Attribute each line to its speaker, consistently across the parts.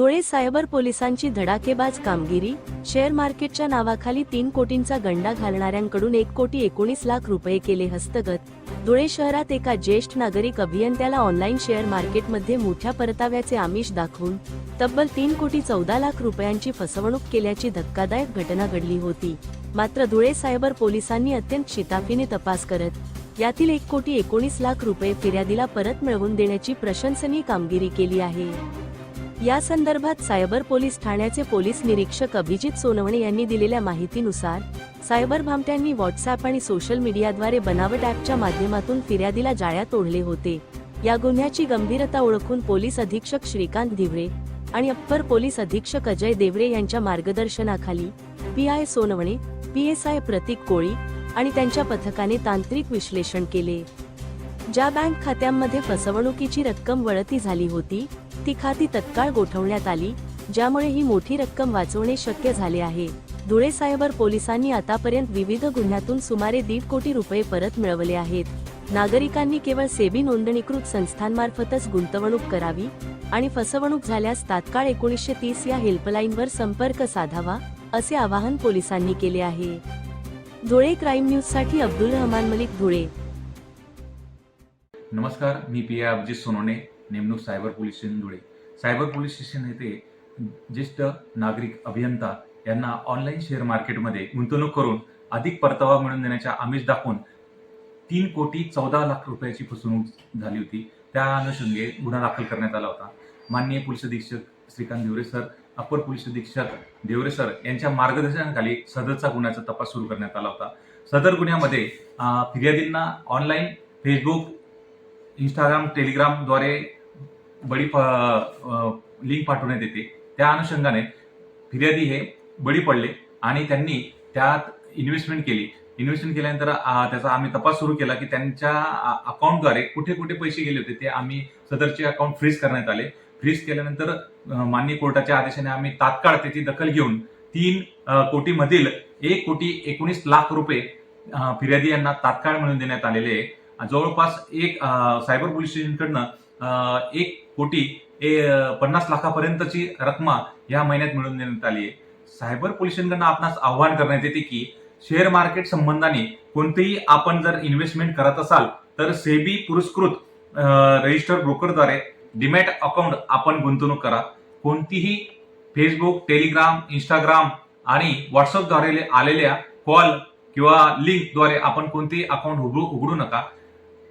Speaker 1: Dhule cyber पोलिसांची धडाकेबाज कामगिरी। शेअर मार्केटच्या नावाखाली 3 कोटींचा गंडा घालणाऱ्यांकडून 1,19,00,000 रुपये केले हस्तगत। धुळे शहरात एका ज्येष्ठ नागरिक अभियंत्याला ऑनलाईन शेअर मार्केटमध्ये मोठ्या परताव्याचे आमिष दाखवून तब्बल 3,14,00,000 रुपयांची फसवणूक केल्याची धक्कादायक घटना घडली होती। मात्र धुळे सायबर पोलिसांनी अत्यंत शिताफीने तपास करत यातील 1,19,00,000 रुपये फिर्यादीला परत मिळवून देण्याची प्रशंसनीय कामगिरी केली आहे। या संदर्भात सायबर पोलीस ठाण्याचे पोलीस निरीक्षक अभिजित सोनवणे यांनी दिलेल्या माहितीनुसार सायबर भामट्यांनी व्हॉट्सअॅप आणि सोशल मीडियाद्वारे बनावट ॲपच्या माध्यमातून फिर्यादीला जाळ्यात ओढले होते। या गुन्ह्याची गंभीरता ओळखून पोलीस अधीक्षक श्रीकांत धिवरे आणि अप्पर पोलीस अधीक्षक अजय देवरे यांच्या मार्गदर्शनाखाली पीआय सोनवणे, पीएसआय प्रतीक कोळी आणि त्यांच्या पथकाने तांत्रिक विश्लेषण केले। ज्या बँक खात्यांमध्ये फसवणुकीची रक्कम वळती झाली होती ती खाती तत्काळ गोठवण्यात आली, ज्यामुळे ही मोठी रक्कम वाचवणे शक्य झाले आहे। धुळे सायबर पोलिसांनी आतापर्यंत विविध गुन्ह्यातून सुमारे 1.5 कोटी रुपये परत मिळवले आहेत। नागरिकांनी केवळ सेबी नोंदणीकृत संस्थांमार्फतच गुंतवणूक करावी आणि फसवणूक झाल्यास तात्काळ 1930 या हेल्पलाईनवर संपर्क साधावा, असे आवाहन पोलिसांनी केले आहे। धुळे क्राईम न्यूजसाठी अब्दुल रहमान मलिक, धुळे।
Speaker 2: नमस्कार, मी पीआय अभिजित सोनवणे, नेमणूक cyber police station Dhule. Cyber police station येथे ज्येष्ठ नागरिक अभियंता यांना ऑनलाईन शेअर मार्केटमध्ये गुंतवणूक करून अधिक परतावा मिळवून देण्याच्या आमिष दाखवून 3,14,00,000 रुपयाची फसवणूक झाली होती। त्या अनुषंगाने गुन्हा दाखल करण्यात आला होता। माननीय पोलीस अधीक्षक श्रीकांत धिवरे सर, अप्पर पोलीस अधीक्षक देवरे सर यांच्या मार्गदर्शनाखाली सदरचा गुन्ह्याचा तपास सुरू करण्यात आला होता। सदर गुन्ह्यामध्ये फिर्यादींना ऑनलाईन फेसबुक, इंस्टाग्राम, टेलिग्रामद्वारे बडी लिंक पाठवण्यात येते। त्या अनुषंगाने फिर्यादी हे बळी पडले आणि त्यांनी त्यात इन्व्हेस्टमेंट केली। इन्व्हेस्टमेंट केल्यानंतर त्याचा आम्ही तपास सुरू केला की त्यांच्या अकाउंटद्वारे कुठे कुठे पैसे गेले होते ते आम्ही सदरचे अकाउंट फ्रीज करण्यात आले। फ्रीज केल्यानंतर माननीय कोर्टाच्या आदेशाने आम्ही तात्काळ त्याची दखल घेऊन 3 कोटीमधील 1,19,00,000 रुपये फिर्यादी यांना तात्काळ मिळवून देण्यात आलेले आहे। जवळपास सायबर पोलीस स्टेशनकडनं 1,50,00,000पर्यंतची रक्कम या महिन्यात मिळवून देण्यात आली आहे। सायबर पोलीस स्टेशनकडनं आपणास आव्हान करण्यात येते की शेअर मार्केट संबंधाने कोणतेही आपण जर इन्व्हेस्टमेंट करत असाल तर सेबी पुरस्कृत रजिस्टर ब्रोकरद्वारे डीमॅट अकाउंट आपण गुंतवणूक करा। कोणतीही फेसबुक, टेलिग्राम, इंस्टाग्राम आणि व्हॉट्सअपद्वारे आलेल्या कॉल किंवा लिंकद्वारे आपण कोणतेही अकाउंट उघडू नका।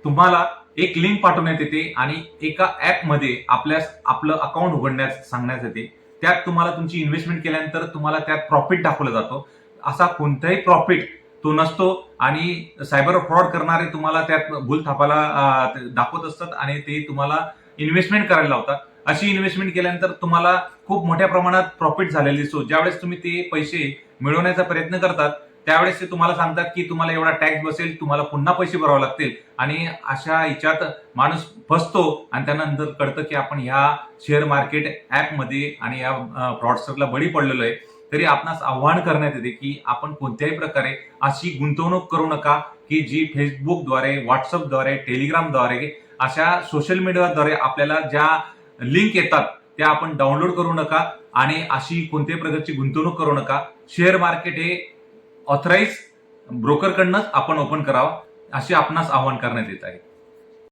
Speaker 2: तुम्हाला एक लिंक पाठवण्यात येते आणि एका ॲपमध्ये आपलं अकाउंट उघडण्यास सांगण्यात येते। त्यात तुम्हाला तुमची इन्व्हेस्टमेंट केल्यानंतर तुम्हाला त्यात प्रॉफिट दाखवला जातो। असा कोणताही प्रॉफिट तो नसतो आणि सायबर फ्रॉड करणारे तुम्हाला त्यात भूल थापायला दाखवत असतात आणि ते तुम्हाला इन्व्हेस्टमेंट करायला लावतात। अशी इन्व्हेस्टमेंट केल्यानंतर तुम्हाला खूप मोठ्या प्रमाणात प्रॉफिट झालेले दिसतो। ज्यावेळेस तुम्ही ते पैसे मिळवण्याचा प्रयत्न करतात त्यावेळेस ते तुम्हाला सांगतात की तुम्हाला एवढा टॅक्स बसेल, तुम्हाला पुन्हा पैसे भरावे लागतील आणि अशा ह्याच्यात माणूस फसतो आणि त्यानंतर कळतं की आपण ह्या शेअर मार्केट ॲपमध्ये आणि या फ्रॉडस्टरला बळी पडलेलो आहे। तरी आपणास आव्हान करण्यात येते की आपण कोणत्याही प्रकारे अशी गुंतवणूक करू नका की जी फेसबुकद्वारे, व्हॉट्सअपद्वारे, टेलिग्रामद्वारे अशा सोशल मीडियाद्वारे आपल्याला ज्या लिंक येतात त्या आपण डाउनलोड करू नका आणि अशी कोणत्याही प्रकारची गुंतवणूक करू नका। शेअर मार्केट हे ऑथराइज ब्रोकरकडनंच आपण ओपन करावं, असे आपणास आवाहन करण्यात येत आहे।